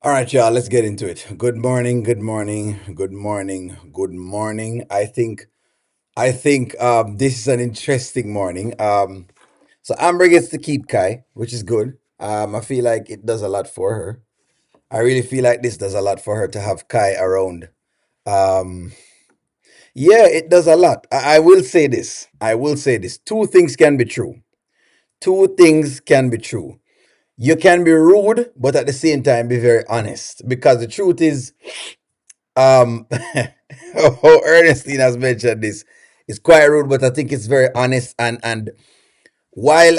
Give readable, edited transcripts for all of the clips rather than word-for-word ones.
All right, y'all, let's get into it. Good morning, good morning, good morning, good morning. I think this is an interesting morning. So Amber gets to keep Kai, which is good. I feel like it does a lot for her. I really feel like this does a lot for her to have Kai around. Um, yeah, it does a lot. I will say this. I will say this. Two things can be true. Two things can be true. You can be rude, but at the same time be very honest. Because the truth is, oh, Ernestine has mentioned this. It's quite rude, but I think it's very honest. And while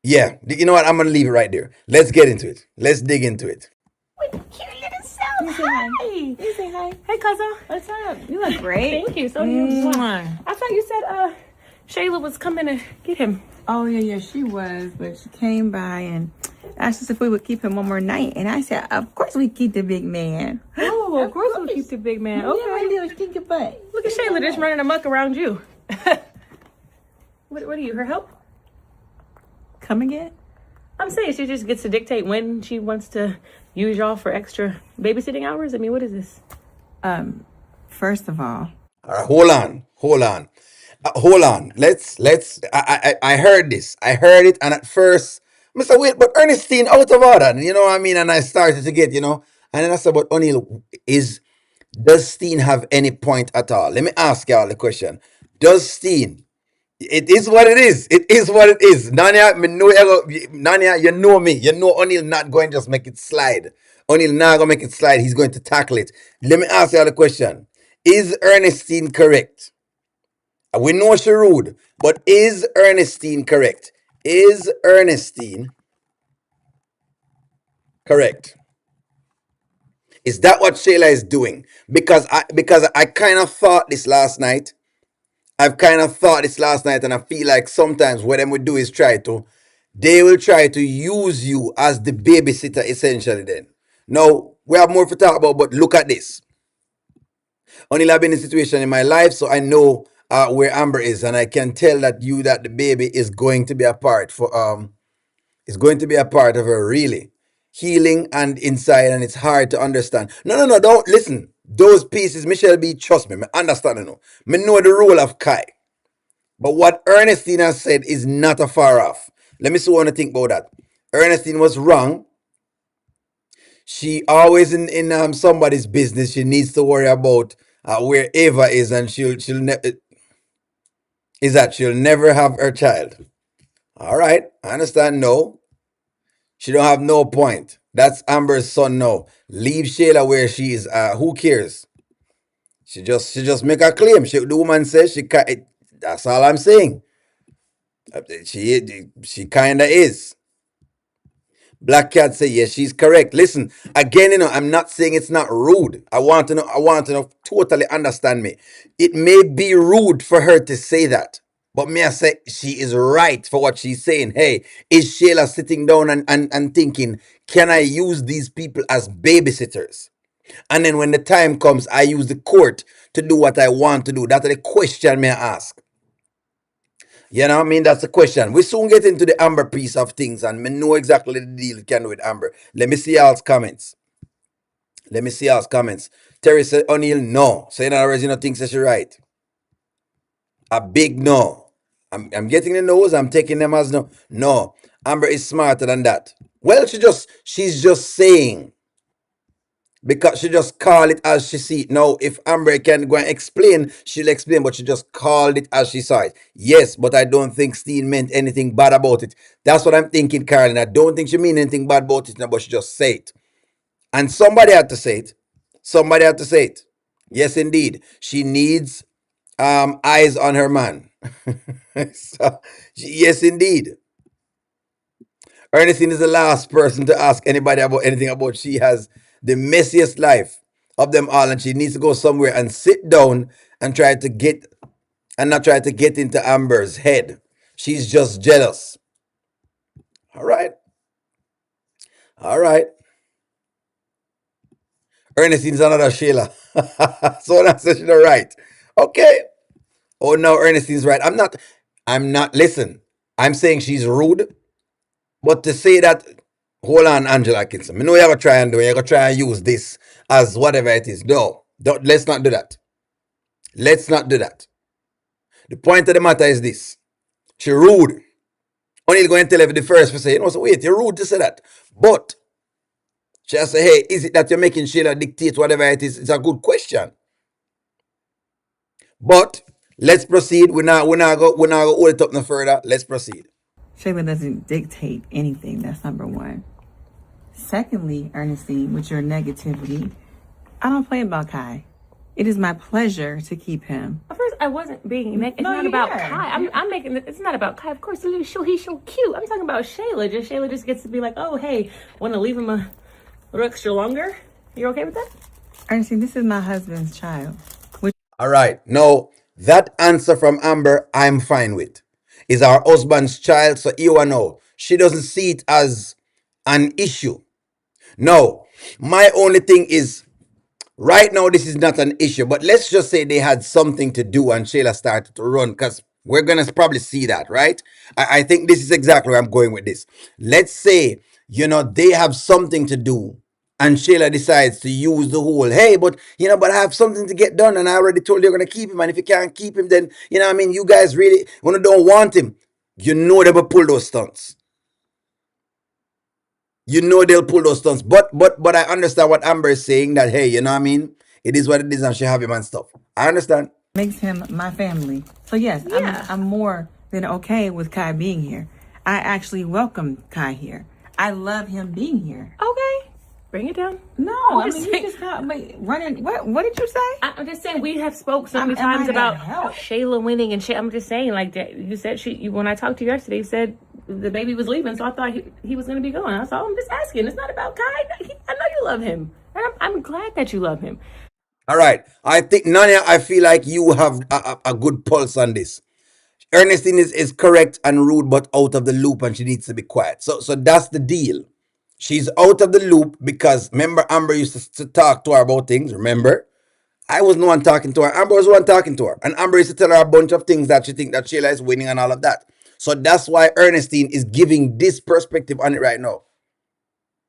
yeah, you know what? I'm gonna leave it right there. Let's get into it. Let's dig into it. With cute little self. You say hi. You say hi. Hey, cousin. What's up? You look great. Thank you. So do you. I thought you said Shayla was coming to get him. Oh yeah, she was, but she came by and asked us if we would keep him one more night, and I said, of course we keep the big man. Oh, of course we'll keep the big man. Okay. Yeah, my little stinky butt. Look at Shayla just running amok around you. What are you, her help? Come again? I'm saying she just gets to dictate when she wants to use y'all for extra babysitting hours. I mean, what is this? First of all, All right, hold on. Let's. I heard this. I heard it, and at first, Mister Wait, but Ernestine out of order. You know what I mean? And I started to get, and then I said, but O'Neill, does Steen have any point at all? Let me ask y'all the question. Does Steen? It is what it is. It is what it is. Nanya, me know Nanya, you know me. You know O'Neill not going to just make it slide. O'Neill not gonna make it slide. He's going to tackle it. Let me ask y'all the question. Is Ernestine correct? We know she rude, but is Ernestine correct? Is Ernestine correct? Is that what Shayla is doing? Because I kind of thought this last night. I've kind of thought this last night, and I feel like sometimes what them would do is they will try to use you as the babysitter essentially. Then, now we have more to talk about, but look at this. Only I've been in a situation in my life, so I know where Amber is, and I can tell that the baby is going to be a part for is going to be a part of her really healing and inside, and it's hard to understand. No, don't listen. Those pieces, Michelle B, trust me, I understand. Me know the role of Kai. But what Ernestine has said is not a far off. Let me see what I think about that. Ernestine was wrong. She always in somebody's business. She needs to worry about where Ava is, and she'll never have her child. All right, I understand. No, she don't have no point. That's Amber's son. No, leave Shayla where she is. Who cares? She just make a claim. The woman says she can. That's all I'm saying. She kinda is. Black Cat say yes, she's correct. Listen, again, I'm not saying it's not rude. I want to know totally understand me. It may be rude for her to say that. But may I say she is right for what she's saying. Hey, is Shayla sitting down and thinking, can I use these people as babysitters? And then when the time comes, I use the court to do what I want to do. That's the question may I ask. You know what I mean? That's the question. We soon get into the Amber piece of things, and we know exactly the deal can do with Amber. Let me see y'all's comments. Let me see y'all's comments. Terry said O'Neill, no. So in other words, think that she's right. A big no. I'm getting the no's, I'm taking them as no. No. Amber is smarter than that. Well, she's just saying. Because she just call it as she see it. Now, if Amber can go and explain, she'll explain, but she just called it as she saw it. Yes, but I don't think Steen meant anything bad about it. That's what I'm thinking, Carolyn. I don't think she mean anything bad about it, but she just say it. And somebody had to say it. Somebody had to say it. Yes, indeed. She needs eyes on her man. So, yes, indeed. Ernestine is the last person to ask anybody about anything about she has the messiest life of them all, and she needs to go somewhere and sit down and try to get and not try to get into Amber's head. She's just jealous. All right. All right. Ernestine's another Shayla. So that's she's not right. Okay. Oh no, Ernestine's right. I'm not listen. I'm saying she's rude, but to say that hold on, Angela Atkinson. I know you're gonna try and do. You're gonna try and use this as whatever it is. No, don't. Let's not do that. Let's not do that. The point of the matter is this: she rude. Only going to tell her the first to say, so wait, you're rude to say that. But she say, hey, is it that you're making Shayla dictate whatever it is? It's a good question. But let's proceed. We're not go hold it up no further. Let's proceed. Shayla doesn't dictate anything. That's number one. Secondly, Ernestine, with your negativity, I don't play about Kai. It is my pleasure to keep him. At first, I wasn't being negative. It's No, not you about are. Kai. I'm making it. It's not about Kai. Of course, he's so cute. I'm talking about Shayla. Shayla just gets to be like, oh, hey, want to leave him a little extra longer? You okay with that? Ernestine, this is my husband's child. All right. Now, that answer from Amber, I'm fine with. Is our husband's child, so you know. She doesn't see it as an issue. No. My only thing is, right now, this is not an issue, but let's just say they had something to do and Shayla started to run because we're going to probably see that, right? I think this is exactly where I'm going with this. Let's say, they have something to do and Shayla decides to use the whole, hey, but I have something to get done and I already told you you're going to keep him. And if you can't keep him, then, you guys really, when you don't want him, they will pull those stunts. They'll pull those stunts. But I understand what Amber is saying that, hey, it is what it is and she have him and stuff. I understand. Makes him my family. So yes, Yeah. I'm more than okay with Kai being here. I actually welcome Kai here. I love him being here. Okay. Bring it down. No, I'm just saying- you just got running. What did you say? I'm just saying we have spoke so many Am I times gonna about help? Shayla winning and shit. I'm just saying, like that. You said when I talked to you yesterday, you said the baby was leaving, so I thought he was going to be going. So I'm just asking. It's not about Kai. I know you love him, and I'm glad that you love him. All right. I think, Nanya, I feel like you have a good pulse on this. Ernestine is correct and rude, but out of the loop, and she needs to be quiet. So that's the deal. She's out of the loop because remember, Amber used to talk to her about things. Remember? I was the one talking to her. Amber was the one talking to her. And Amber used to tell her a bunch of things that she think that Shayla is winning and all of that. So that's why Ernestine is giving this perspective on it right now.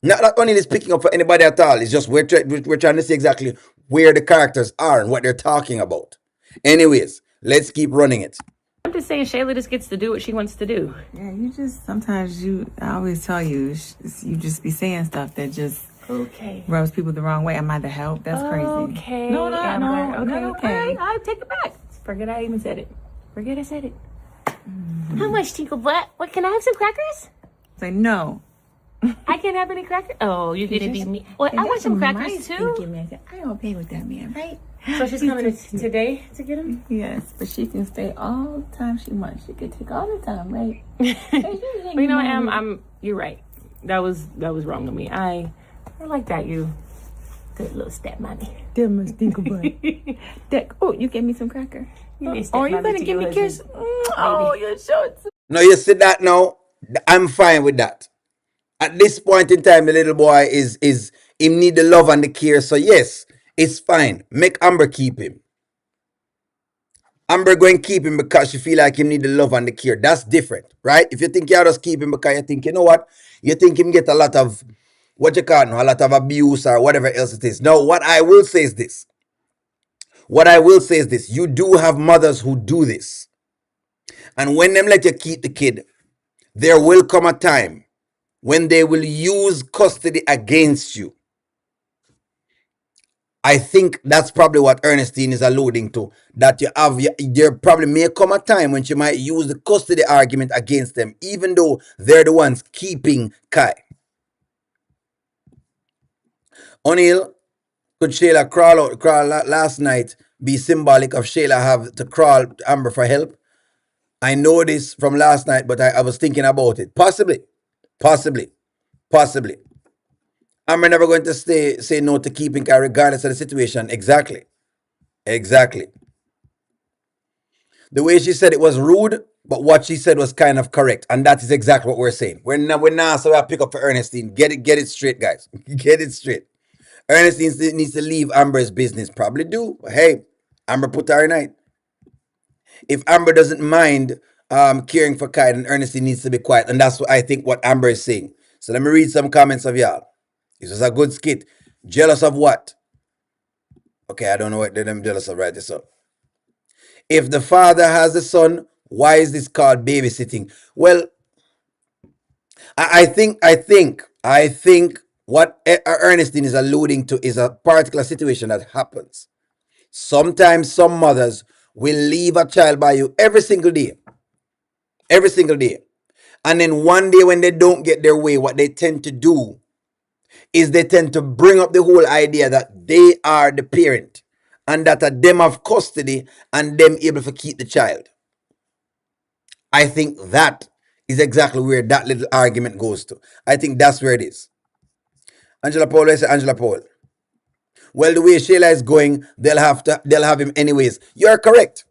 Not only is picking up for anybody at all. It's just we're trying to see exactly where the characters are and what they're talking about. Anyways, let's keep running it. I'm just saying Shayla just gets to do what she wants to do. Yeah, I always tell you, you just be saying stuff that just Okay. rubs people the wrong way. Am I the help? That's crazy. Okay. No, Amber. okay. All right, I take it back. Forget I even said it. Forget I said it. How much, Tinkle Butt? What, can I have some crackers? Say no. I can't have any crackers? Oh, you're going to be me. Well, I want some crackers, too. I don't pay with that man, right? So she's coming today to get them? Yes, but she can stay all the time she wants. She could take all the time, right? But you know, I'm. You're right. That was wrong of me. I like that. You good little stepmommy. Damn, Miss Dinklebutt. Oh, you gave me some cracker. You need Oh, you stepmommy gonna to give your me a kiss? husband. Oh, you're so. No, you see that now? I'm fine with that. At this point in time, the little boy is him need the love and the care. So yes, it's fine. Make Amber keep him. Amber going to keep him because she feel like him need the love and the care. That's different, right? If you think you just keep him because you think, you know what? You think him get a lot of, what you call it, a lot of abuse or whatever else it is. No, what I will say is this. You do have mothers who do this. And when them let you keep the kid, there will come a time when they will use custody against you. I think that's probably what Ernestine is alluding to. That there probably may come a time when she might use the custody argument against them, even though they're the ones keeping Kai. O'Neill, could Shayla crawl last night be symbolic of Shayla have to crawl to Amber for help? I know this from last night, but I was thinking about it. Possibly. Amber never going to say no to keeping Kai regardless of the situation. Exactly. The way she said it was rude, but what she said was kind of correct, and that is exactly what we're saying. We're not so I pick up for Ernestine. Get it straight, guys. Get it straight. Ernestine needs to leave Amber's business. Probably do. But hey, Amber put her in it. If Amber doesn't mind caring for Kai, then Ernestine needs to be quiet, and that's what I think what Amber is saying. So let me read some comments of y'all. This was a good skit. Jealous of what? Okay, I don't know what I'm jealous of. Write this up. If the father has a son, why is this called babysitting? Well, I think what Ernestine is alluding to is a particular situation that happens. Sometimes some mothers will leave a child by you every single day. And then one day when they don't get their way, what they tend to do is they tend to bring up the whole idea that they are the parent and that them have custody and them able to keep the child. I think that is exactly where that little argument goes to. I think that's where it is. Angela Paul, I say Angela Paul. Well, the way Shayla is going, they'll have him anyways. You're correct.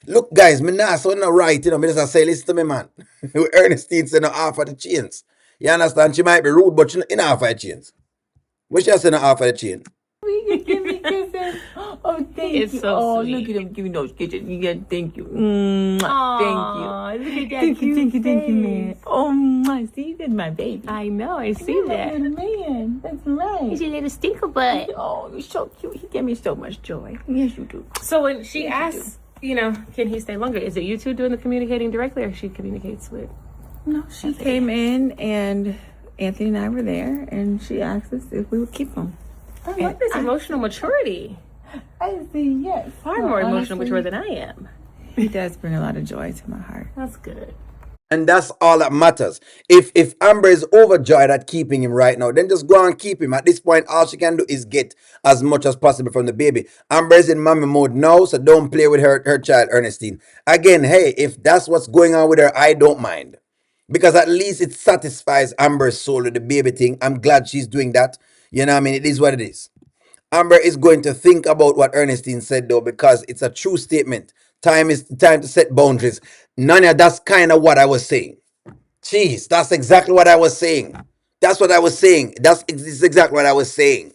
Look, guys, me not so no right, me just say, listen to me, man. Ernestine said no half of the chains. You understand? She might be rude, but she in half of the chains. What she say no half of the chain? You give me kisses. Oh, thank It's you. so Oh, sweet. look at him giving those kisses. Yeah, thank you. Thank you. Aw, look at that Thank you, cute thank you, face. man. Oh, my, see, that's my baby. I know, I see You're that. a little man. That's right. He's your little stinker butt. Oh, you're so cute. He gave me so much joy. Yes, you do. So when she asks, can he stay longer? Is it you two doing the communicating directly, or she communicates with? No, she came in and Anthony and I were there, and she asked us if we would keep him. I like this emotional maturity. I say yes. Far more emotional mature than I am. He does bring a lot of joy to my heart. That's good. And that's all that matters. If Amber is overjoyed at keeping him right now, then just go and keep him. At this point, all she can do is get as much as possible from the baby. Amber is in mommy mode now, so don't play with her child, Ernestine. Again, hey, if that's what's going on with her, I don't mind. Because at least it satisfies Amber's soul with the baby thing. I'm glad she's doing that. You know what I mean? It is what it is. Amber is going to think about what Ernestine said, though, because it's a true statement. Time is time to set boundaries. Nanya, that's kind of what I was saying. Jeez, that's exactly what I was saying. That's what I was saying. That's exactly what I was saying.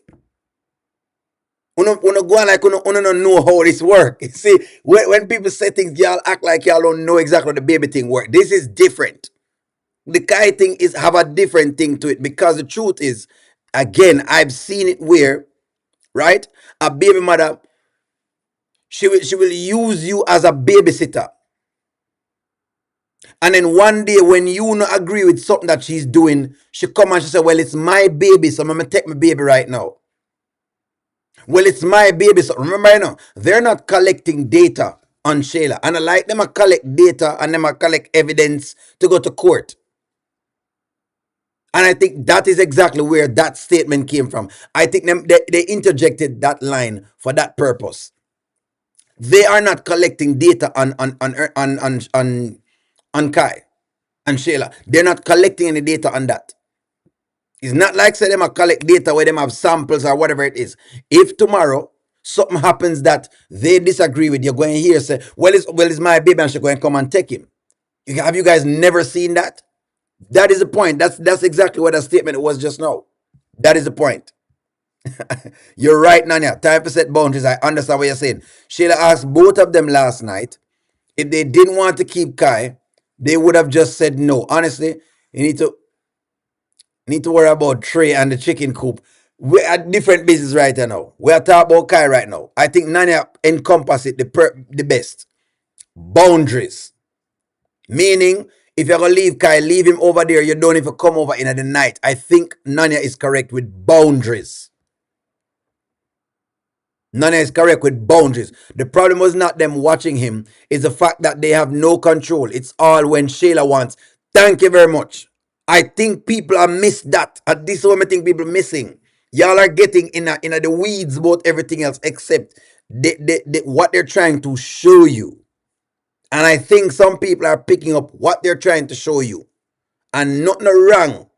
Uno go on like uno don't know how this works. See, when people say things, y'all act like y'all don't know exactly how the baby thing works. This is different. The Kai thing is have a different thing to it, because the truth is, again, I've seen it where, right, a baby mother, she will use you as a babysitter. And then one day when you not agree with something that she's doing, she come and she say, well, it's my baby, so I'm going to take my baby right now. Well, it's my baby. So remember, they're not collecting data on Shayla. And I like them to collect data and them to collect evidence to go to court. And I think that is exactly where that statement came from. I think they interjected that line for that purpose. They are not collecting data on Kai and Shayla. They're not collecting any data on that. It's not like say them a collect data where them have samples or whatever it is. If tomorrow something happens that they disagree with, you're going to hear say, well, it's my baby, and she's going to come and take him. Have you guys never seen that? That is the point. That's exactly what that statement was just now. That is the point. You're right, Nanya. Time to set boundaries. I understand what you're saying. Shayla asked both of them last night if they didn't want to keep Kai, they would have just said no. Honestly, you need to worry about Trey and the chicken coop. We're at different business right now. We are talking about Kai right now. I think Nanya encompass it the best. Boundaries. Meaning, if you're going to leave Kai, leave him over there. You don't even come over in the night. I think Nanya is correct with boundaries. Nanya is correct with boundaries. The problem was not them watching him. It's the fact that they have no control. It's all when Shayla wants. Thank you very much. I think people are missed that. And this is what I think people are missing. Y'all are getting in the weeds about everything else except what they're trying to show you. And I think some people are picking up what they're trying to show you. And nothing wrong.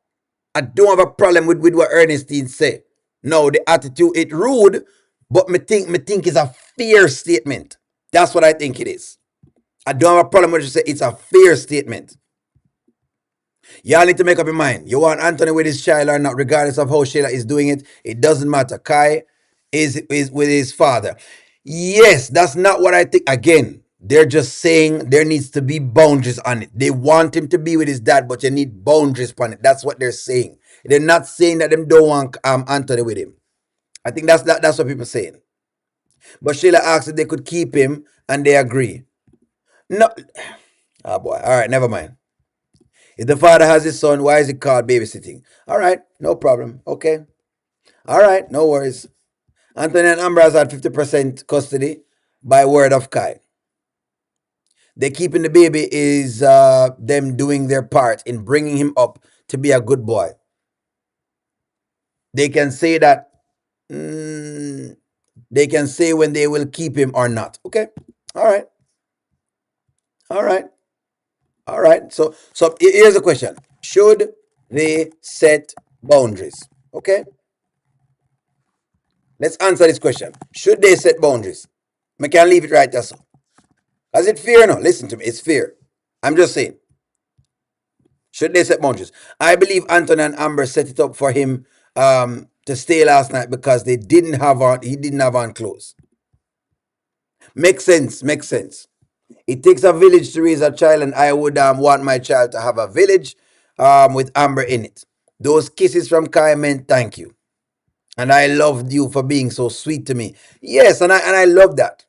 I don't have a problem with what Ernestine said. No, the attitude, it's rude, but me think it's a fair statement. That's what I think it is. I don't have a problem with you say it's a fair statement. Y'all need to make up your mind. You want Anthony with his child or not, regardless of how Shayla is doing it. It doesn't matter. Kai is with his father. Yes, that's not what I think. Again, They're just saying there needs to be boundaries on it. They want him to be with his dad, but you need boundaries on it. That's what they're saying. They're not saying that them don't want Anthony with him. I think that's what people are saying. But Shayla asked if they could keep him, and they agree. No, oh boy. All right, never mind. If the father has his son, why is it called babysitting? All right, no problem. Okay. All right, no worries. Anthony and Amber has had 50% custody by word of Kai. They keeping the baby is them doing their part in bringing him up to be a good boy. They can say that. They can say when they will keep him or not. Okay. All right. All right. All right. So here's the question: should they set boundaries? Okay. Let's answer this question. Should they set boundaries? I can leave it right there. So, is it fear? No. Listen to me. It's fear. I'm just saying. Should they set boundaries? I believe Anton and Amber set it up for him to stay last night because they didn't have on. He didn't have on clothes. Makes sense. Makes sense. It takes a village to raise a child, and I would want my child to have a village with Amber in it. Those kisses from Kai meant thank you, and I loved you for being so sweet to me. Yes, and I love that.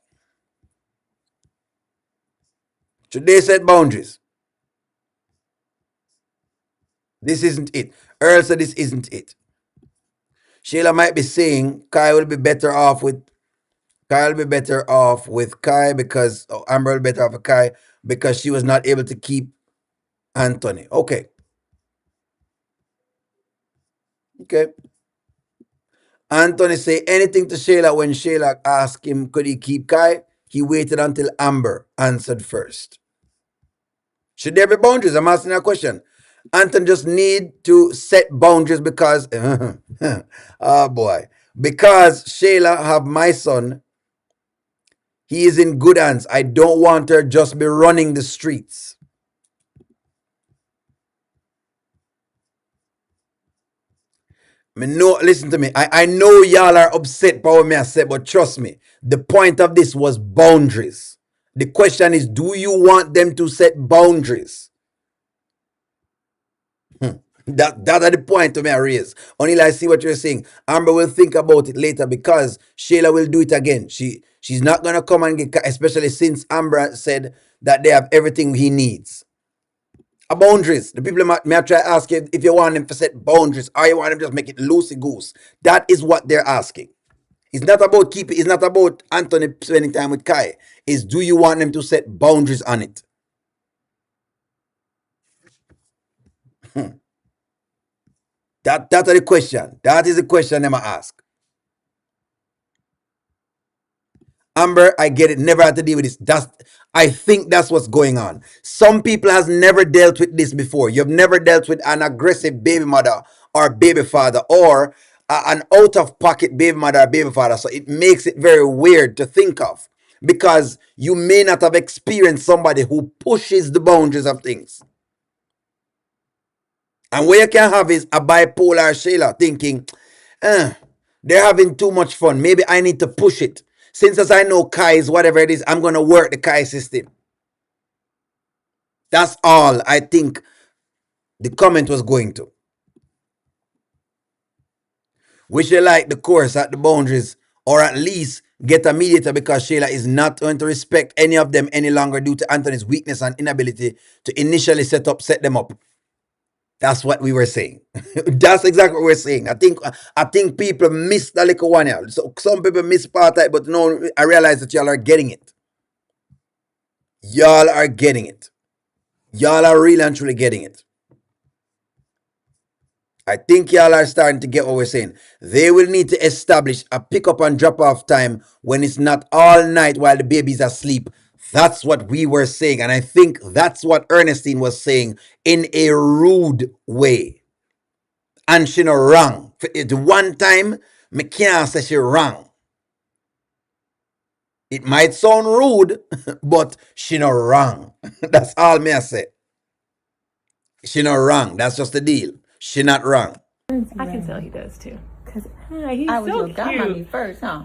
Should they set boundaries? This isn't it. Earl said this isn't it. Shayla might be saying Kai will be better off with Kai because Amber will be better off with Kai because she was not able to keep Anthony. Okay. Okay. Anthony say anything to Shayla when Shayla asked him could he keep Kai. He waited until Amber answered first. Should there be boundaries? I'm asking a question. Anthony just need to set boundaries because oh boy. Because Shayla have my son, he is in good hands. I don't want her just be running the streets. Listen to me. I know y'all are upset by what me I said, but trust me, the point of this was boundaries. The question is, do you want them to set boundaries? That are the point to me I raise. Until I see what you're saying. Amber will think about it later because Shayla will do it again. She's not gonna come and get, especially since Amber said that they have everything he needs. Boundaries. The people may try to ask you if you want them to set boundaries or you want them to just make it loosey goose. That is what they're asking. It's not about keeping. It's not about Anthony spending time with Kai. It's do you want them to set boundaries on it? That's the question. That is the question them ask. Amber, I get it. Never had to deal with this. I think that's what's going on. Some people has never dealt with this before. You've never dealt with an aggressive baby mother or baby father or an out-of-pocket baby mother or baby father. So it makes it very weird to think of because you may not have experienced somebody who pushes the boundaries of things. And what you can have is a bipolar Shayla thinking, they're having too much fun. Maybe I need to push it. Since as I know Kai is whatever it is, I'm going to work the Kai system. That's all I think the comment was going to. We should like the course at the boundaries or at least get a mediator because Shayla is not going to respect any of them any longer due to Anthony's weakness and inability to initially set them up. That's what we were saying. That's exactly what we're saying. I think people miss the little one here. So some people miss part of it, but no, I realize that y'all are getting it. Y'all are getting it. Y'all are really and truly getting it. I think y'all are starting to get what we're saying. They will need to establish a pick up and drop off time when it's not all night while the baby's asleep. That's what we were saying. And I think that's what Ernestine was saying in a rude way. And she no wrong. The one time, me can't say she wrong. It might sound rude, but she no wrong. That's all me I say. She not wrong. That's just the deal. She not wrong. I can tell he does too. Because He's I was so your godmommy cute. first, huh?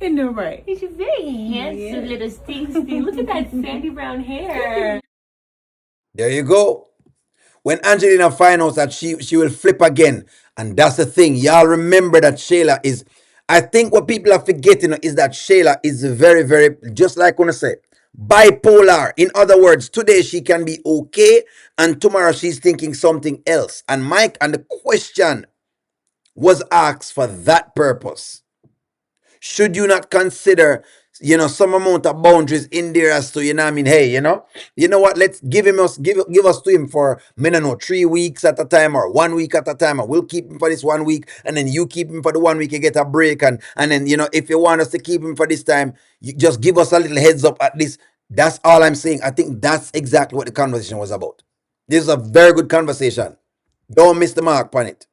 I know, right? He's a very handsome little Sting. Look at that sandy brown hair. There you go. When Angelina finds out that she will flip again, and that's the thing. Y'all remember that Shayla is. I think what people are forgetting is that Shayla is very, very, just like when I say, bipolar. In other words, today she can be okay, and tomorrow she's thinking something else. And Mike, and the question was asked for that purpose. Should you not consider, some amount of boundaries in there as to, I mean, hey, what, let's give us to him for, I don't know, 3 weeks at a time or 1 week at a time, and we'll keep him for this 1 week, and then you keep him for the 1 week, you get a break, and then, if you want us to keep him for this time, you just give us a little heads up at least. That's all I'm saying. I think that's exactly what the conversation was about. This is a very good conversation. Don't miss the mark on it.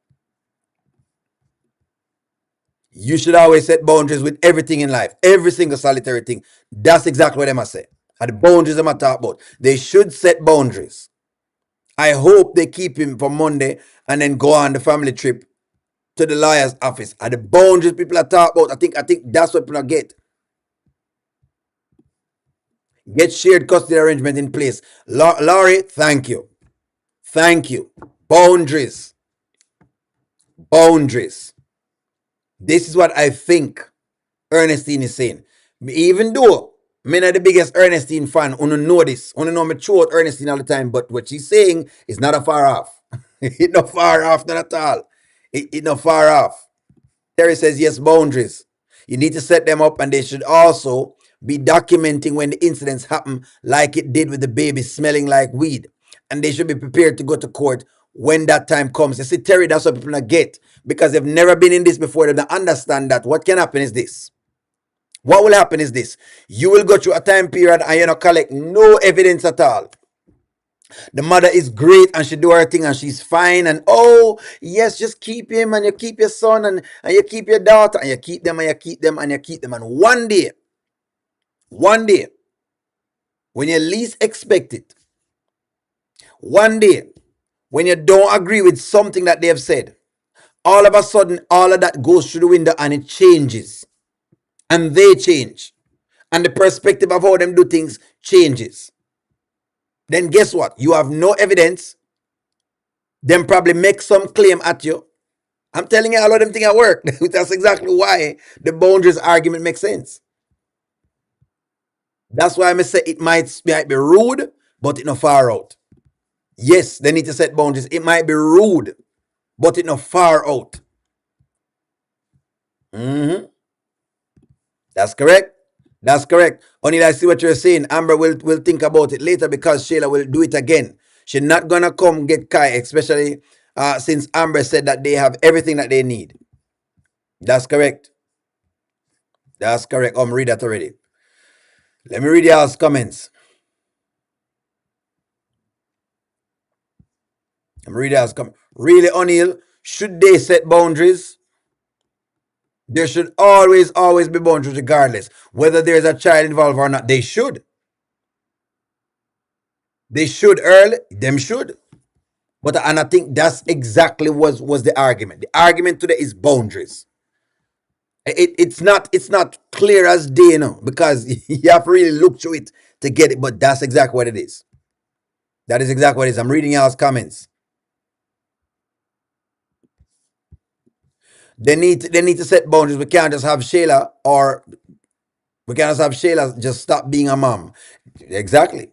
You should always set boundaries with everything in life. Every single solitary thing. That's exactly what I must say. And the boundaries I'm talk about. They should set boundaries. I hope they keep him for Monday and then go on the family trip to the lawyer's office. And the boundaries people are talking about, I think that's what people get. Get shared custody arrangement in place. Laurie, thank you. Thank you. Boundaries. Boundaries. This is what I think Ernestine is saying. Even though I'm not the biggest Ernestine fan, I know this. I know me throw out Ernestine all the time, but what she's saying is not a far off. It's not far off, not at all. It's not far off. Terry says, yes, boundaries. You need to set them up, and they should also be documenting when the incidents happen, like it did with the baby smelling like weed. And they should be prepared to go to court when that time comes. You see, Terry, that's what people not get, because they've never been in this before. They don't understand that what can happen is this. What will happen is this. You will go through a time period and you collect no evidence at all. The mother is great and she do her thing and she's fine, and oh yes, just keep him, and you keep your son, and you keep your daughter, and you keep them, and you keep them, and you keep them, and one day, when you least expect it, one day, when you don't agree with something that they have said, all of a sudden, all of that goes through the window and it changes. And they change. And the perspective of how them do things changes. Then guess what? You have no evidence. Them probably make some claim at you. I'm telling you, all of them things at work. That's exactly why the boundaries argument makes sense. That's why I say it might be rude, but it no far out. Yes, they need to set boundaries. It might be rude, but it no far out. That's correct. That's correct. Only I see what you're saying. Amber will think about it later, because Shayla will do it again. She's not gonna come get Kai, especially since Amber said that they have everything that they need. That's correct. That's correct. Read that already. Let me read y'all's comments. I'm reading y'all's comments. Really, O'Neill, should they set boundaries? There should always be boundaries, regardless whether there's a child involved or not. They should. They should, Earl. Them should. But and I think that's exactly was the argument. The argument today is boundaries. It's not clear as day, because you have to really look through it to get it. But that's exactly what it is. That is exactly what it is. I'm reading y'all's comments. They need to set boundaries. We can't just have Shayla, or we can't just have Shayla just stop being a mom. Exactly.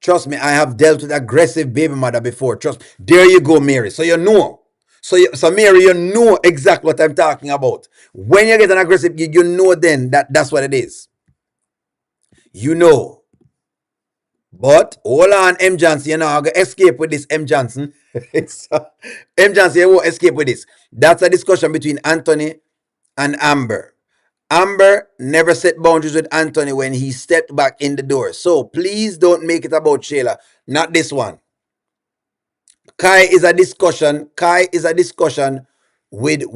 Trust me, I have dealt with aggressive baby mother before. Trust. There you go, Mary. So you know. So Mary, you know exactly what I'm talking about. When you get an aggressive, you know then that's what it is. You know. But hold on, M. Johnson, you're not going to escape with this, M. Johnson. M. Johnson, you won't escape with this. That's a discussion between Anthony and Amber. Amber never set boundaries with Anthony when he stepped back in the door. So please don't make it about Shayla. Not this one. Kai is a discussion with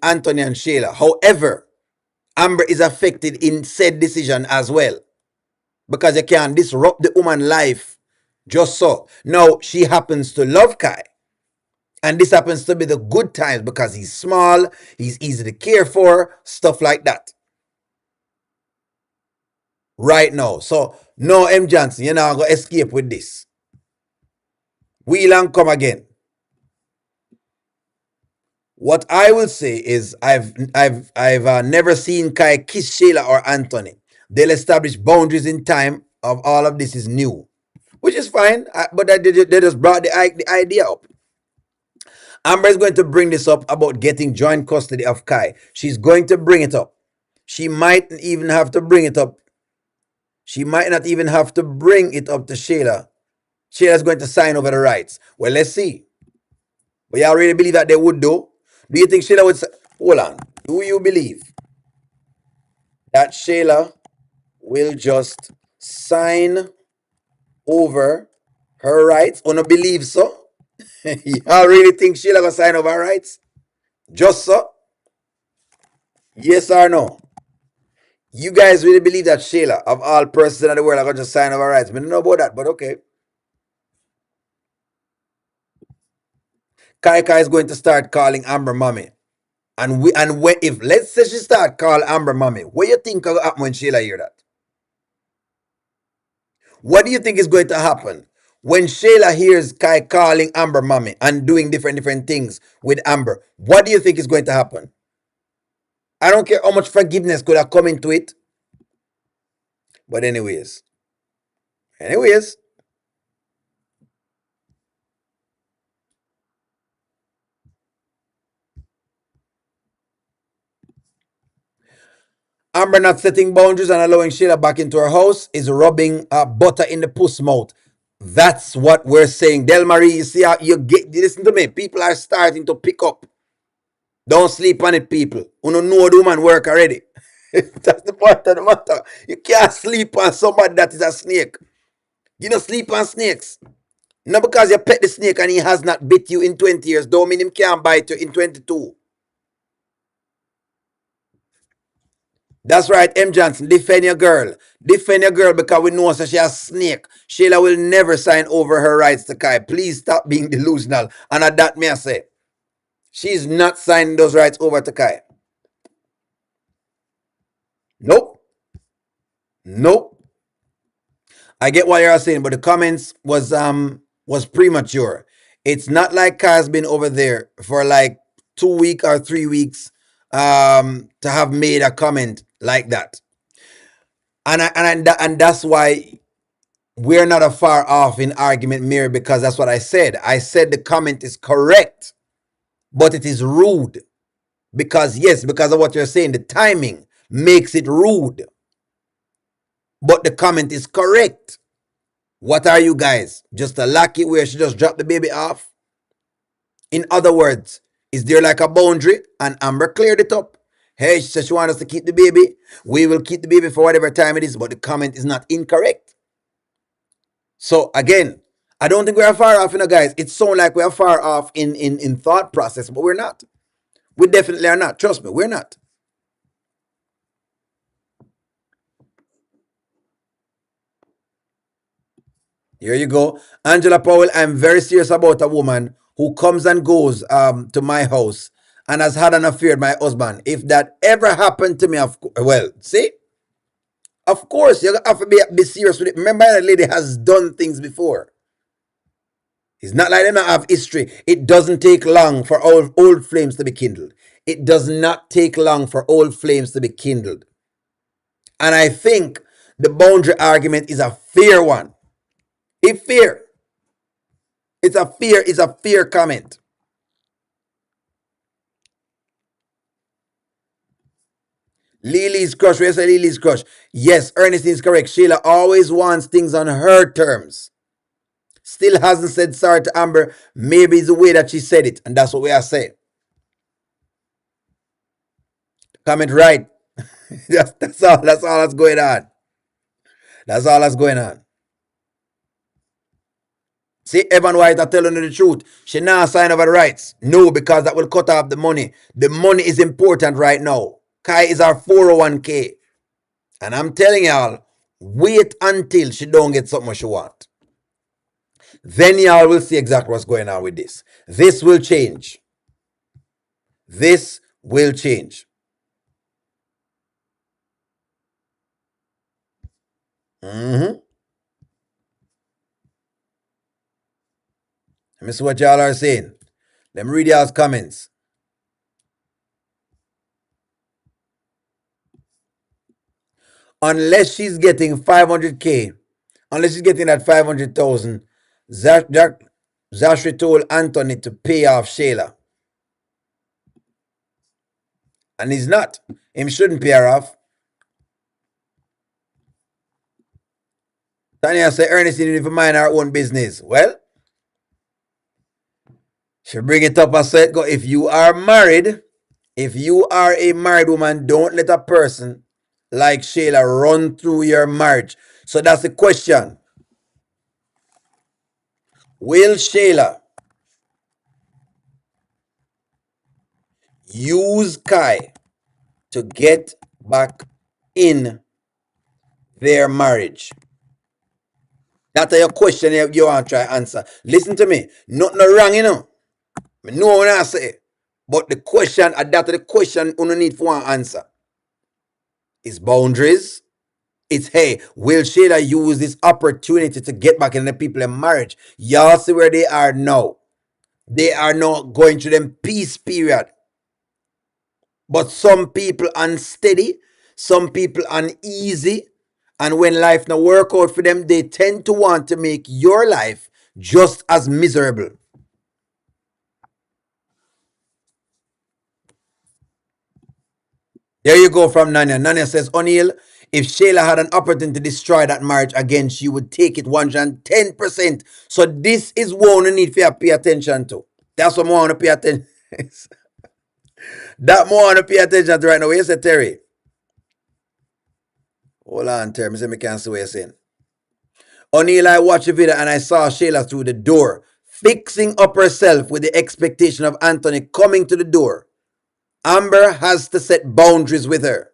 Anthony and Shayla. However, Amber is affected in said decision as well, because you can't disrupt the woman's life just so. Now, she happens to love Kai, and this happens to be the good times because he's small, he's easy to care for, stuff like that. right now. So no, M. Johnson, you're not gonna escape with this. Wheel and come again. What I will say is I've never seen Kai kiss Shayla or Anthony. They'll establish boundaries in time. Of all of this is new, which is fine. But they just brought the idea up. Amber is going to bring this up about getting joint custody of Kai. She's going to bring it up. She might even have to bring it up. She might not even have to bring it up to Shayla. Shayla's going to sign over the rights. Well, let's see. But y'all really believe that they would do? Do you think Shayla would say, hold on, do you believe that Shayla will just sign over her rights? Or not believe so? Y'all really think Shayla gonna sign over her rights? Just so? Yes or no? You guys really believe that Shayla, of all persons in the world, are going to just sign over rights? I don't know about that, but okay. Kai is going to start calling Amber mommy. And when, if let's say she start call Amber mommy, what do you think will happen when Shayla hear that? What do you think is going to happen when Shayla hears Kai calling Amber mommy and doing different things with Amber? What do you think is going to happen? I don't care how much forgiveness could have come into it. But anyways, Amber not setting boundaries and allowing Shayla back into her house is rubbing butter in the puss mouth. That's what we're saying. Del Marie, you see how you get, listen to me. People are starting to pick up. Don't sleep on it, people. You don't know the woman work already. That's the part of the matter. You can't sleep on somebody that is a snake. You don't sleep on snakes. Not because you pet the snake and he has not bit you in 20 years, don't mean him can't bite you in 22. That's right, M. Johnson. Defend your girl. Defend your girl because we know so she a snake. Shayla will never sign over her rights to Kai. Please stop being delusional. And at that may I say, she's not signing those rights over to Kai. Nope. Nope. I get what you're saying, but the comments was premature. It's not like Kai's been over there for like 2 weeks or 3 weeks to have made a comment like that. And that's why we're not a far off in argument mirror, because that's what I said. I said the comment is correct, but it is rude. Because yes, because of what you're saying, the timing makes it rude. But the comment is correct. What are you guys? Just a lucky where she just dropped the baby off? In other words, is there like a boundary? And Amber cleared it up. Hey, she said she wants us to keep the baby. We will keep the baby for whatever time it is, but the comment is not incorrect. So again, I don't think we are far off, guys. It sounds like we are far off in thought process, but we're not. We definitely are not. Trust me, we're not. Here you go. Angela Powell, I'm very serious about a woman who comes and goes to my house and has had an affair with my husband. If that ever happened to me, well, see? Of course, you have to be serious with it. Remember, that lady has done things before. It's not like they don't have history. It doesn't take long for old flames to be kindled. It does not take long for old flames to be kindled. And I think the boundary argument is a fair one. It's fair. It's a fair comment. Lily's crush. Where's Lily's crush? Yes, Ernestine is correct. Shayla always wants things on her terms. Still hasn't said sorry to Amber. Maybe it's the way that she said it, and that's what we are saying. Comment right. That's all. That's all that's going on. That's all that's going on. See, Evan White are telling you the truth. She now sign over the rights. No, because that will cut off the money. The money is important right now. Kai is our 401k. And I'm telling y'all, wait until she don't get something she want. Then y'all will see exactly what's going on with this. This will change. This will change. Mm-hmm. Let me see what y'all are saying. Let me read y'all's comments. Unless she's getting 500K, unless she's getting that 500,000, Zashri told Anthony to pay off Shayla. And he's not. Him shouldn't pay her off. Tanya said Ernestine need to mind her own business. Well, she bring it up and said, go, if you are a married woman, don't let a person like Shayla run through your marriage. So that's the question. Will Shayla use Kai to get back in their marriage? That's your question you want to try answer. Listen to me. Nothing wrong, you know. I know what I say. But the question, that's the question you need for an answer. It's boundaries. It's, hey, will Shayla use this opportunity to get back in the people in marriage? Y'all see where they are now. They are not going through them peace period. But some people unsteady, some people uneasy, and when life not work out for them, they tend to want to make your life just as miserable. There you go from Nanya. Nanya says, O'Neill, if Shayla had an opportunity to destroy that marriage again, she would take it 110%. So this is what we need to pay attention to. That's what I want to pay attention. That more want to pay attention to right now. What you say, Terry? Hold on, Terry. I say me can't see what you're saying. O'Neill, I watched the video and I saw Shayla through the door, fixing up herself with the expectation of Anthony coming to the door. Amber has to set boundaries with her.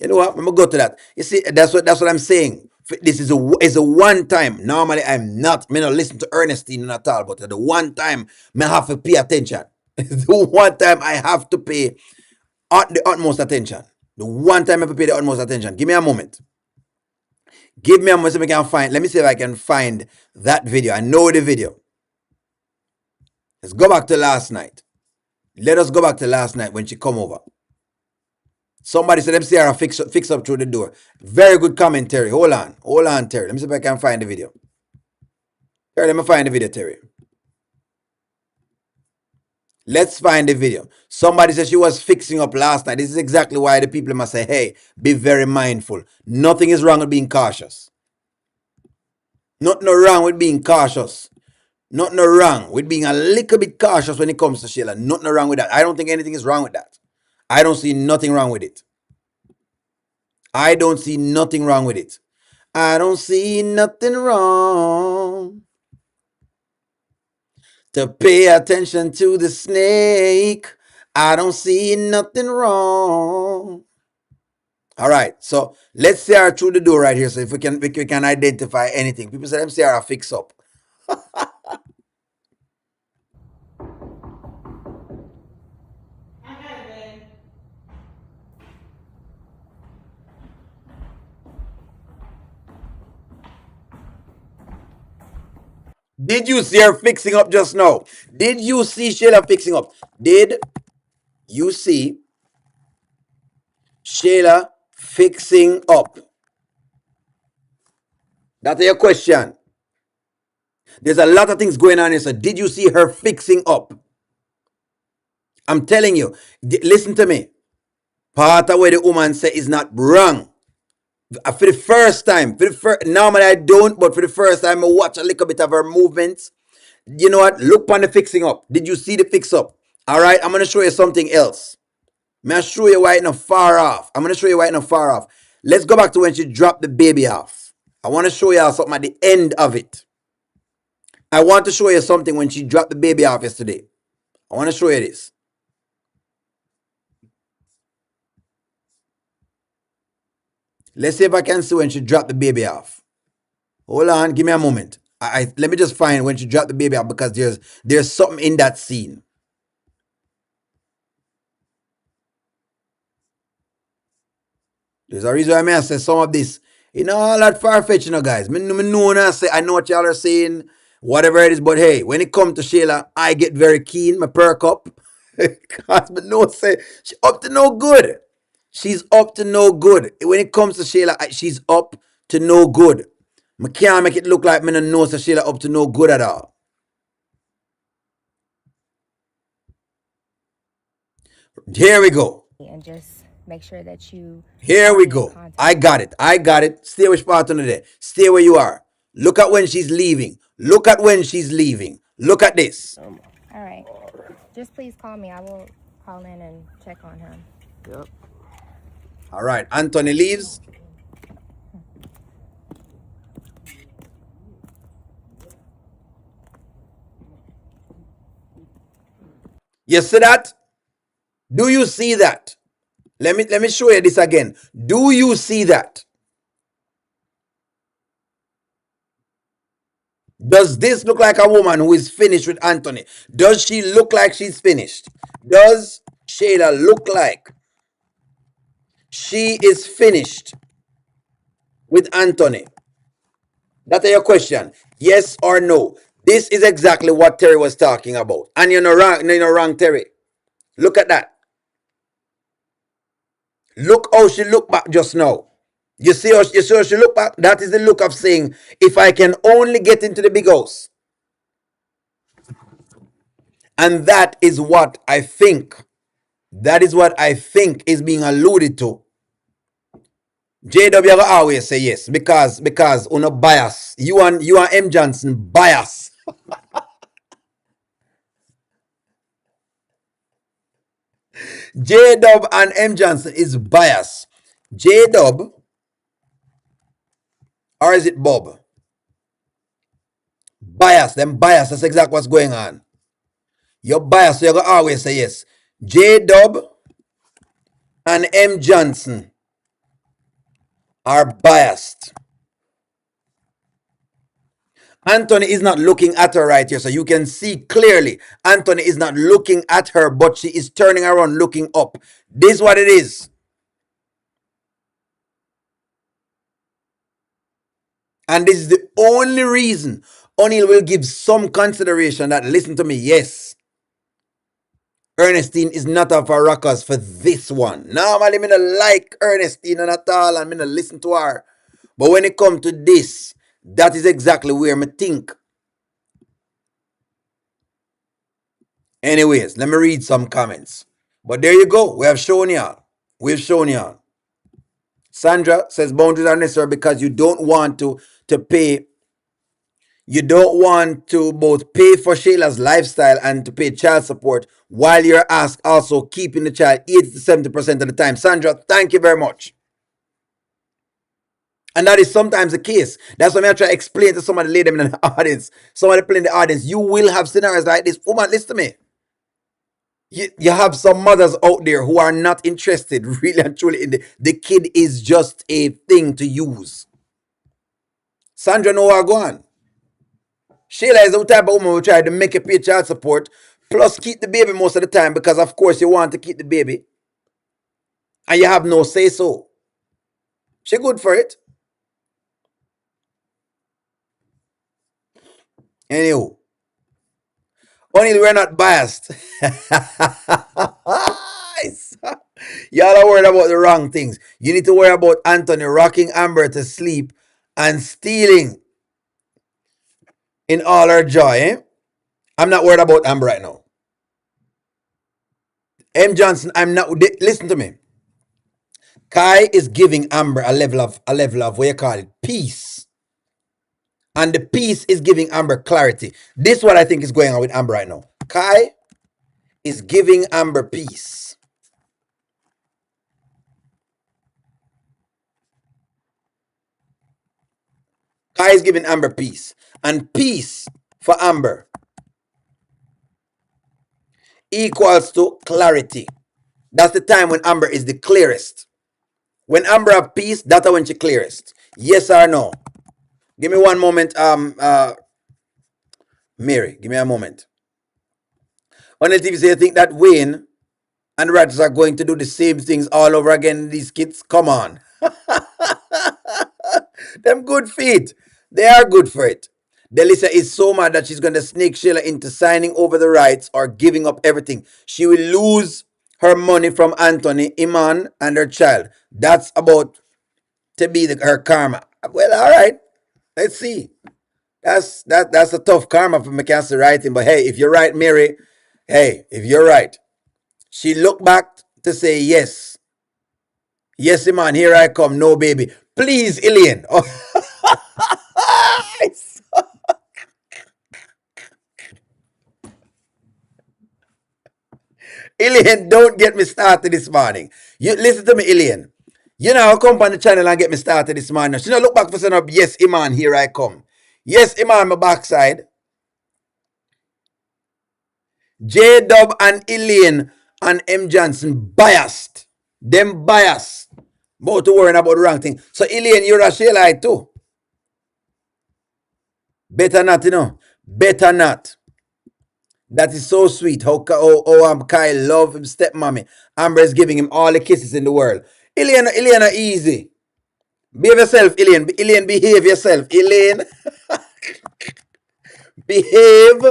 You know what? I'm gonna go to that. You see, that's what I'm saying. This is a one time. Normally, I'm not. Me not listen to Ernestine at all. But the one time, me have to pay attention. The one time I have to pay the utmost attention. The one time I have to pay the utmost attention. Give me a moment. Give me a moment so I can find. Let me see if I can find that video. I know the video. Let's go back to last night. Let us go back to last night when she come over. Somebody said, them see her fix up through the door. Very good commentary. Hold on, Terry. Let me see if I can find the video. Terry, let me find the video, Terry. Let's find the video. Somebody said she was fixing up last night. This is exactly why the people must say, hey, be very mindful. Nothing is wrong with being cautious. Nothing wrong with being cautious. Nothing wrong with being a little bit cautious when it comes to Shayla. Nothing wrong with that. I don't think anything is wrong with that. I don't see nothing wrong with it. I don't see nothing wrong with it. I don't see nothing wrong to pay attention to the snake. I don't see nothing wrong. All right, so let's see her through the door right here. So if we can identify anything. People say, let me see her fix up. Did you see her fixing up just now? Did you see Shayla fixing up? Did you see Shayla fixing up? That's your question. There's a lot of things going on here. So did you see her fixing up? I'm telling you. Listen to me. Part of what the woman said is not wrong. For the first time, normally I don't, but for the first time I watch a little bit of her movements. You know what? Look on the fixing up. Did you see the fix up? All right, I'm going to show you something else. May I show you why it's not far off? I'm going to show you why it's not far off. Let's go back to when she dropped the baby off. I want to show you something at the end of it. I want to show you something when she dropped the baby off yesterday. I want to show you this. Let's see if I can see when she dropped the baby off. Hold on, give me a moment. Let me just find when she dropped the baby off because there's something in that scene. There's a reason why I say some of this. All that far-fetched, guys. Me know and I say, I know what y'all are saying, whatever it is, but hey, when it comes to Shayla, I get very keen, my perk up. Because me know say, she up to no good. She's up to no good. When it comes to Shayla, she's up to no good. I can't make it look like me no know say Shayla up to no good at all. Here we go. And just make sure that you Here we go. I got it. I got it. Stay which part under there. Stay where you are. Look at when she's leaving. Look at when she's leaving. Look at this. all right. Just please call me. I will call in and check on him. Yep. All right. Anthony leaves. You see that? Do you see that? Let me show you this again. Do you see that? Does this look like a woman who is finished with Anthony? Does she look like she's finished? Does Shayla look like she is finished with Anthony? That's your question. Yes or no? This is exactly what Terry was talking about. And you're not wrong, Terry. Look at that. Look how she looked back just now. You see how she looked back? That is the look of saying, if I can only get into the big house. And that is what I think. That is what I think is being alluded to. JW always say yes because uno bias. You and M Johnson bias. J Dub and M Johnson is bias. J Dub, or is it Bob? Bias. Them bias. That's exactly what's going on. You're biased, so you're gonna always say yes. J Dub and M Johnson are biased. Anthony is not looking at her right here, so you can see clearly Anthony is not looking at her, but she is turning around looking up. This is what it is. And this is the only reason O'Neill will give some consideration that, listen to me, yes, Ernestine is not of our rockers for this one. Normally, I don't like Ernestine at all, and I don't listen to her. But when it comes to this, that is exactly where I think. Anyways, let me read some comments. But there you go. We have shown y'all. We've shown y'all. Sandra says boundaries are necessary because you don't want to pay. You don't want to both pay for Shayla's lifestyle and to pay child support while you're asked also keeping the child 80 to 70% of the time. Sandra, thank you very much. And that is sometimes the case. That's why I try to explain to some of the ladies in the audience, some of the people in the audience, you will have scenarios like this. Woman, listen to me. You have some mothers out there who are not interested really and truly in the kid is just a thing to use. Sandra know what going on. Shayla is the type of woman who try to make you pay child support plus keep the baby most of the time because of course you want to keep the baby and you have no say so. She good for it. Anywho, only we're not biased. Y'all are worried about the wrong things. You need to worry about Anthony rocking Amber to sleep and stealing in all her joy. I'm not worried about Amber right now. M. Johnson, I'm not. Listen to me. Kai is giving Amber a level of what you call it, peace. And the peace is giving Amber clarity. This is what I think is going on with Amber right now. Kai is giving Amber peace. Kai is giving Amber peace. And peace for Amber equals to clarity. That's the time when Amber is the clearest. When Amber have peace, that's when she clearest. Yes or no? Give me one moment, Mary. Give me a moment. On the TV, say you think that Wayne and Rattles are going to do the same things all over again, these kids? Come on. Them good feet. They are good for it. Delisa is so mad that she's going to snake Shayla into signing over the rights or giving up everything. She will lose her money from Anthony, Iman, and her child. That's about to be her karma. Well, all right. Let's see. That's a tough karma for McCaster writing. But hey, if you're right, Mary, hey, if you're right, she looked back to say yes. Yes, man, here I come. No, baby. Please, Ilian. Oh. Ilian, don't get me started this morning. You listen to me, Ilian. You know, come on the channel and get me started this morning. She don't look back for saying up, yes, Iman, here I come. Yes, Iman, my backside. J Dub and Elaine and M Johnson biased. Them biased. More to worrying about the wrong thing. So Elaine, you're a Shayla too. Better not, you know. Better not. That is so sweet. Kyle love him stepmommy. Amber is giving him all the kisses in the world. Elaine, easy. Behave yourself, Elaine. Elaine, behave yourself. Elaine, behave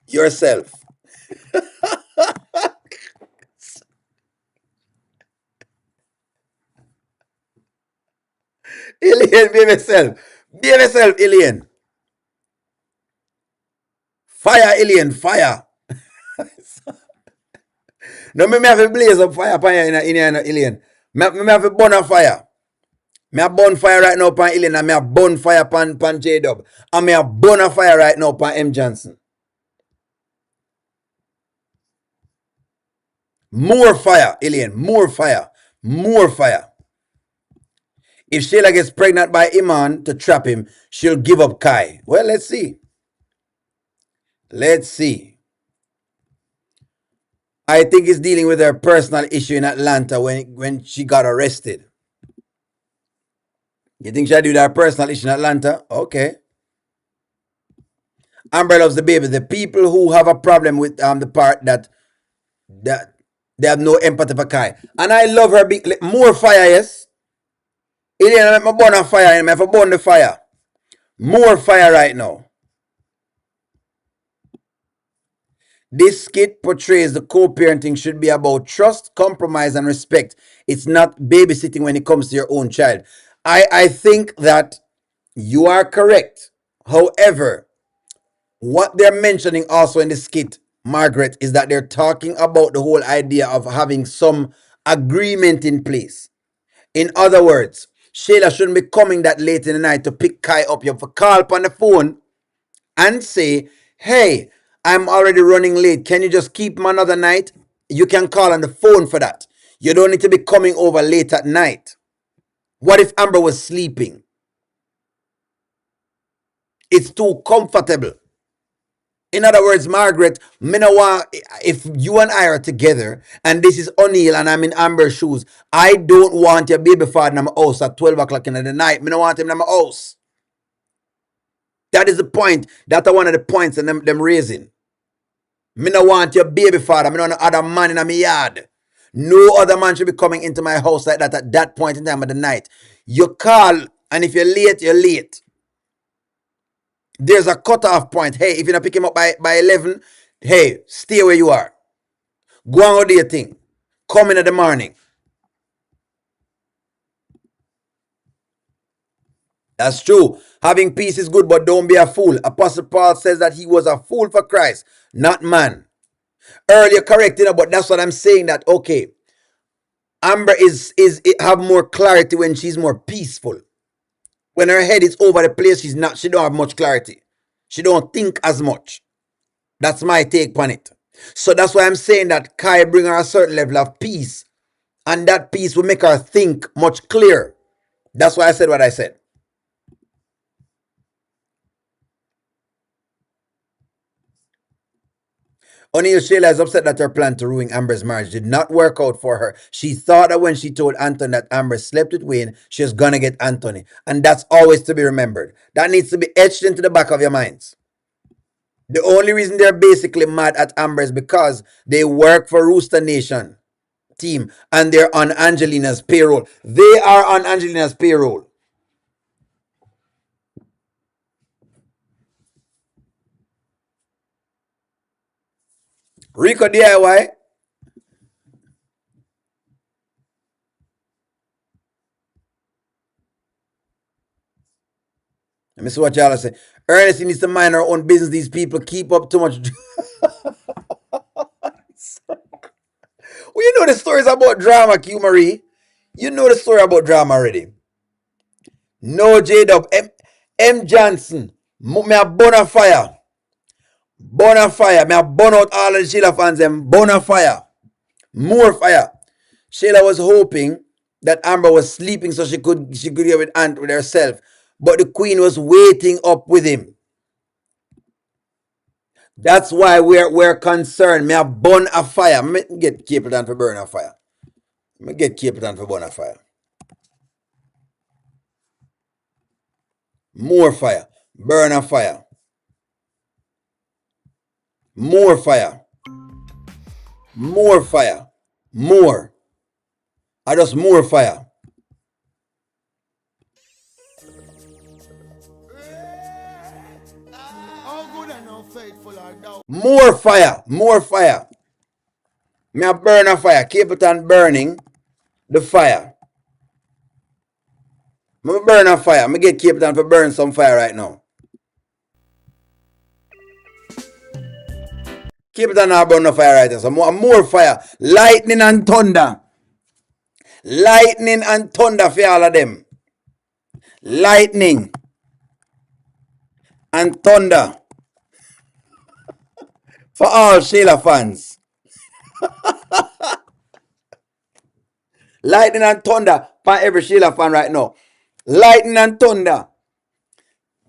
yourself. Elaine, behave yourself. Behave yourself, Elaine. Fire, Elaine, fire. No, me have to blaze up fire pan in Elaine. Me have to burn a fire. Me have burn fire right now pan Elaine and me have burn fire pan J-Dub. And me have burn a fire right now pan M. Johnson. More fire, Elaine. More fire. More fire. If Shayla gets pregnant by Iman to trap him, she'll give up Kai. Well, let's see. Let's see. I think it's dealing with her personal issue in Atlanta when she got arrested. You think she'll do that personal issue in Atlanta? Okay. Amber loves the baby. The people who have a problem with the part that they have no empathy for Kai. And I love her big more fire, yes. Iliana, make me burn a fire and I have to burn the fire. More fire right now. This skit portrays the co-parenting should be about trust, compromise, and respect. It's not babysitting when it comes to your own child. I think that you are correct. However, what they're mentioning also in the skit, Margaret, is that they're talking about the whole idea of having some agreement in place. In other words, Shayla shouldn't be coming that late in the night to pick Kai up. You have to call up on the phone and say, hey, I'm already running late. Can you just keep him another night? You can call on the phone for that. You don't need to be coming over late at night. What if Amber was sleeping? It's too comfortable. In other words, Margaret, if you and I are together and this is O'Neill and I'm in Amber's shoes, I don't want your baby father in my house at 12 o'clock in the night. I don't want him in my house. That is the point. That's one of the points that them raising. I don't want your baby father. I don't want no other man in my yard. No other man should be coming into my house like that at that point in time of the night. You call, and if you're late, you're late. There's a cutoff point. Hey, if you don't pick him up by 11, hey, stay where you are. Go on do your thing. Come in the morning. That's true. Having peace is good, but don't be a fool. Apostle Paul says that he was a fool for Christ, not man. Earlier correct, but that's what I'm saying, that okay, Amber is have more clarity when she's more peaceful. When her head is over the place, she don't have much clarity. She don't think as much. That's my take on it. So that's why I'm saying that Kai bring her a certain level of peace. And that peace will make her think much clearer. That's why I said what I said. O'Neill Shayla is upset that her plan to ruin Amber's marriage did not work out for her. She thought that when she told Anthony that Amber slept with Wayne, she was gonna get Anthony. And that's always to be remembered. That needs to be etched into the back of your minds. The only reason they're basically mad at Amber is because they work for Rooster Nation team and they're on Angelina's payroll. They are on Angelina's payroll. Rico DIY. Let me see what y'all say. Ernestine needs to mind her own business. These people keep up too much. Well, you know the stories about drama, Q Marie. You know the story about drama already. No J Dub. M Johnson. Me a bona fire. Bona fire. Me a burn out all of the Shayla fans and bona fire. More fire. Shayla was hoping that Amber was sleeping so she could get with Ant with herself. But the queen was waiting up with him. That's why we're concerned. Me a burn a fire. Me get Capleton for burn a fire. Me get Capleton for burn a fire. More fire. Burn a fire. More fire. More fire. More. I just more fire. More fire. More fire. Me a burn a fire. Capleton burning the fire. Me burn a fire. Me get Capleton for burn some fire right now. Capleton not burn no fire right now. So more fire. Lightning and thunder. Lightning and thunder for all of them. Lightning and thunder for all Shayla fans. Lightning and thunder for every Shayla fan right now. Lightning and thunder.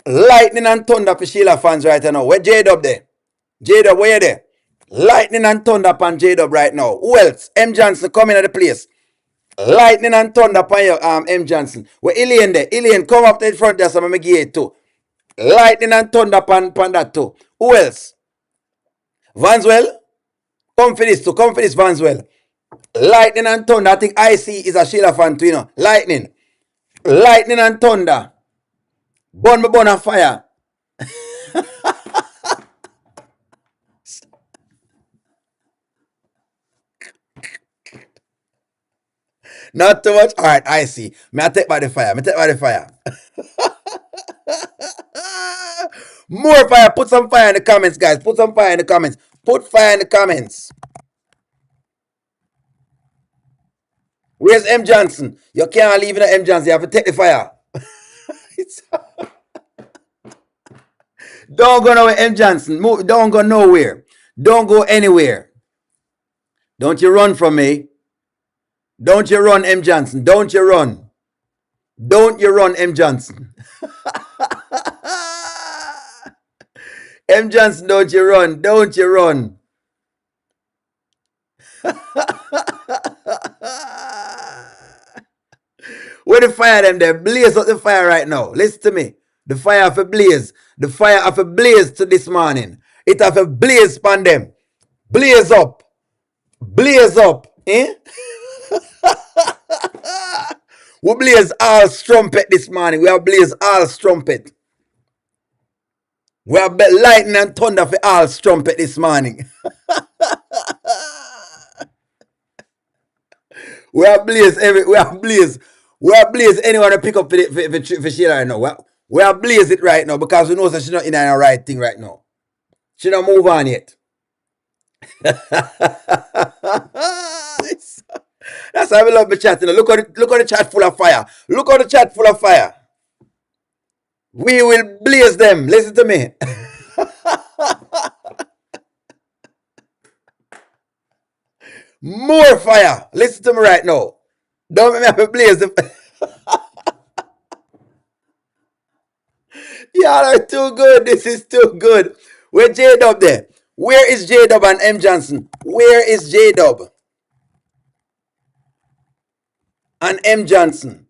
Lightning and thunder for Shayla fans right now. Where J-Dub there? J-Dub, where you there? Lightning and thunder upon J-Dub right now. Who else? M. Johnson coming at the place. Lightning and thunder upon your M. Johnson. Where Elaine there? Elaine, come up to the front there so I'm going to give it too. Lightning and thunder upon that too. Who else? Vanswell? Come for this too. Come for this, Vanswell. Lightning and thunder. I think IC is a Shayla fan too, you know. Lightning. Lightning and thunder. Burn me burn a fire. Not too much. All right, I see. Me I take by the fire. Me take by the fire. More fire. Put some fire in the comments, guys. Put some fire in the comments. Put fire in the comments. Where's M. Johnson? You can't leave in the M. Johnson. You have to take the fire. Don't go nowhere, M. Johnson. Move. Don't go nowhere. Don't go anywhere. Don't you run from me. Don't you run, M. Johnson. Don't you run. Don't you run, M. Johnson. M. Johnson, don't you run. Don't you run. Where the fire them there? Blaze up the fire right now. Listen to me. The fire of a blaze. The fire of a blaze to this morning. It have a blaze upon them. Blaze up. Blaze up. Eh? We blaze all strumpet this morning. We have blaze all strumpet. We have lightning and thunder for all strumpet this morning. We have blaze anyone to pick up for Shayla right now. We have blaze it right now because we know that she's not in the right thing right now. She don't move on yet. That's why we love the chat. You know? Look at the chat full of fire. Look at the chat full of fire. We will blaze them. Listen to me. More fire. Listen to me right now. Don't make me have to blaze them. Y'all are too good. This is too good. Where J-Dub there? Where is J-Dub and M. Johnson? Where is J-Dub and M. Johnson?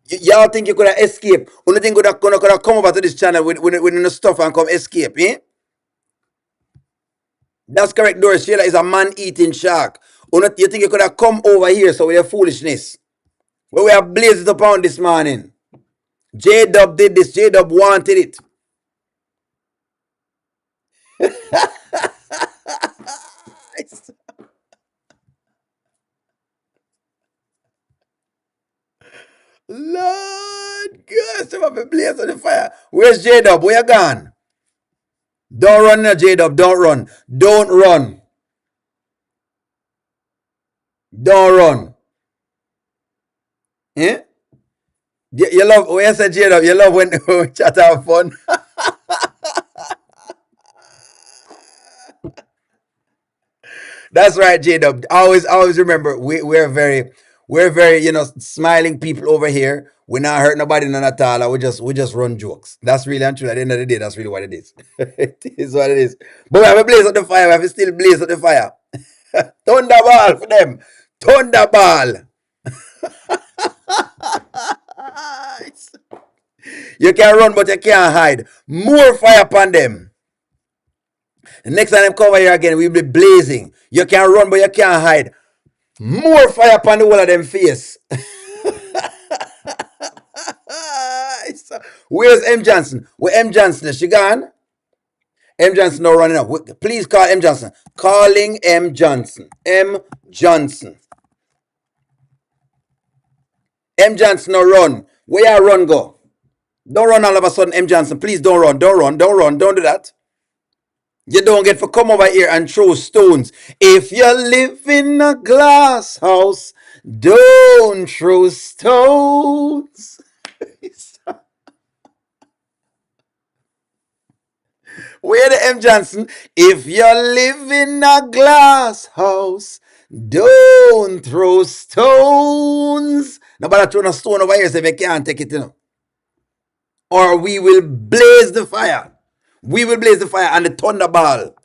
Y'all think you could have escaped? Only thing could have come over to this channel with the stuff and come escape, eh? That's correct, Doris. Shayla is a man-eating shark. You think you could have come over here so with your foolishness? Well, we have blazed it upon this morning. J-Dub did this. J-Dub wanted it. Lord God, some of the blaze on the fire. Where's J-Dub? Where you gone? Don't run now, J-Dub. Don't run. Don't run. Don't run. Eh? You love, when you say J-Dub, you love when we chat have fun. That's right, J-Dub. Always remember, we're very, smiling people over here. We're not hurt nobody none at all. We just run jokes. That's really and true. At the end of the day, that's really what it is. It is what it is. But we have a blaze at the fire. We have to still blaze at the fire. Thunderball for them. Thunderball. You can run, but you can't hide. More fire upon them. The next time them come over here again, we'll be blazing. You can run, but you can't hide. More fire upon the wall of them face. Where's M. Johnson? Where M. Johnson is? She gone? M. Johnson no running up. Please call M. Johnson. Calling M. Johnson. M. Johnson. M. Johnson no run. Where you run go? Don't run all of a sudden, M. Johnson. Please don't run. Don't run. Don't run. Don't do that. You don't get to come over here and throw stones. If you live in a glass house, don't throw stones. Where the M. Johnson? If you live in a glass house, don't throw stones. Nobody throw a stone over here so if you can't take it, Or we will blaze the fire. We will blaze the fire and the thunderball.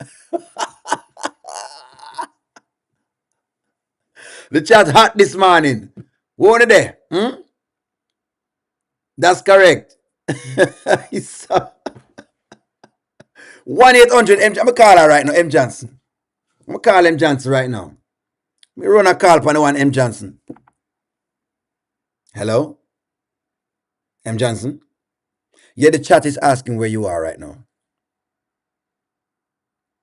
The chat hot this morning. What are they? That's correct. 1-800 M. I'm going to call her right now, M. Johnson. I'm going to call M. Johnson right now. We run a call for the one M. Johnson. Hello? M. Johnson? Yeah, the chat is asking where you are right now.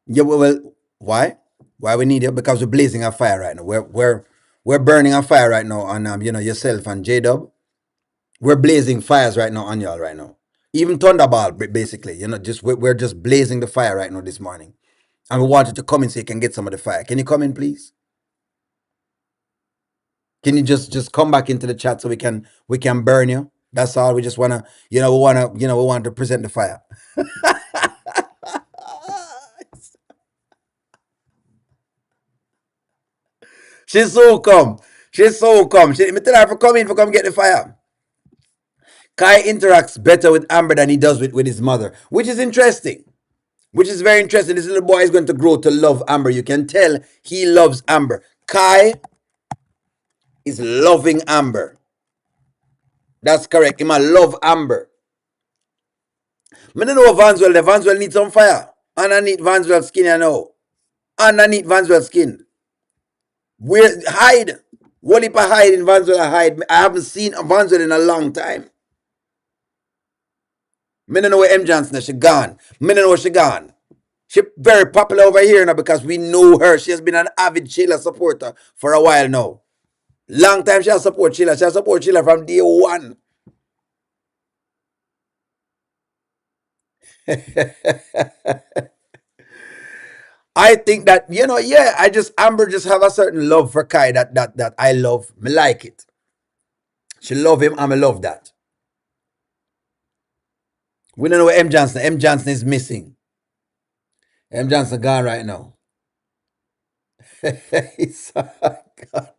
Yeah, well, why? Why we need you? Because we're blazing a fire right now. We're burning a fire right now on yourself and J-Dub. We're blazing fires right now on y'all right now. Even Thunderball, basically, we're just blazing the fire right now this morning. And we wanted to come in so you can get some of the fire. Can you come in, please? Can you just come back into the chat so we can burn you? That's all. We just wanna, we want to present the fire. She's so come. Me tell her to come in, for come get the fire. Kai interacts better with Amber than he does with his mother, which is interesting. Which is very interesting. This little boy is going to grow to love Amber. You can tell he loves Amber. Kai is loving Amber. That's correct. He might love Amber. I don't know Vanswell. The Vanswell needs some fire. Underneath Vanswell's skin, I know. Underneath Vanswell's skin. Where hide? What if I hide in Vanswell? I hide. I haven't seen Vanswell in a long time. I don't know where M. Johnson is. She gone. I don't know where she gone. She's very popular over here now because we know her. She has been an avid Shayla supporter for a while now. Long time she has supported Shayla. She has supported Shayla from day one. I think that, Amber just have a certain love for Kai that I love. Me like it. She love him and I love that. We don't know where M. Johnson. M. Johnson is missing. M. Johnson gone right now. God.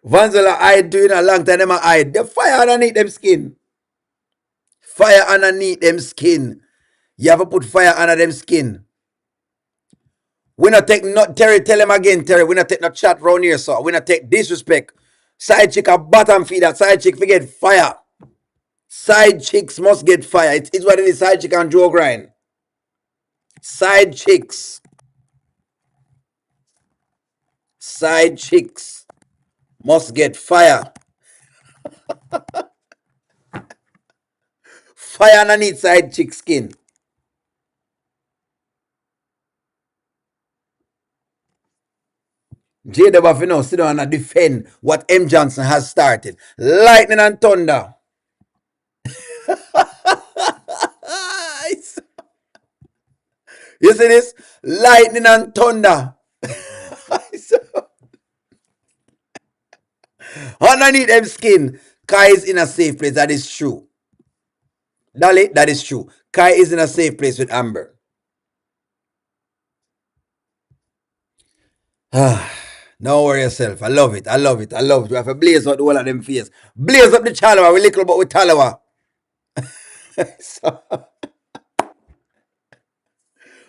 Vanzela hide doing a long time. Them hide. The fire underneath them skin. Fire underneath them skin. You have to put fire under them skin. We not take Terry, tell him again, Terry. We not take no chat round here, so we not take disrespect. Side chick a bottom feeder. Side chick forget fire. Side chicks must get fire. It's what it is. Side chick and Joe grind. Side chicks. Side chicks must get fire. Fire underneath side chick skin. JW have now sit down and defend what M. Johnson has started. Lightning and thunder. You see this? Lightning and thunder. Underneath them skin, Kai is in a safe place. That is true. Dolly, that is true. Kai is in a safe place with Amber. Don't worry yourself. I love it. I love it. I love it. We have to blaze out the whole of them face. Blaze up the Chalawa. We little but with Talawa. So,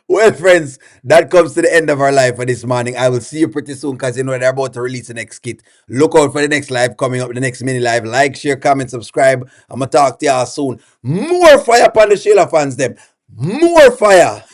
well, friends, that comes to the end of our live for this morning. I will see you pretty soon because you know they're about to release the next skit. Look out for the next live coming up, the next mini live. Like, share, comment, subscribe. I'm going to talk to y'all soon. More fire upon the Shayla fans, them. More fire.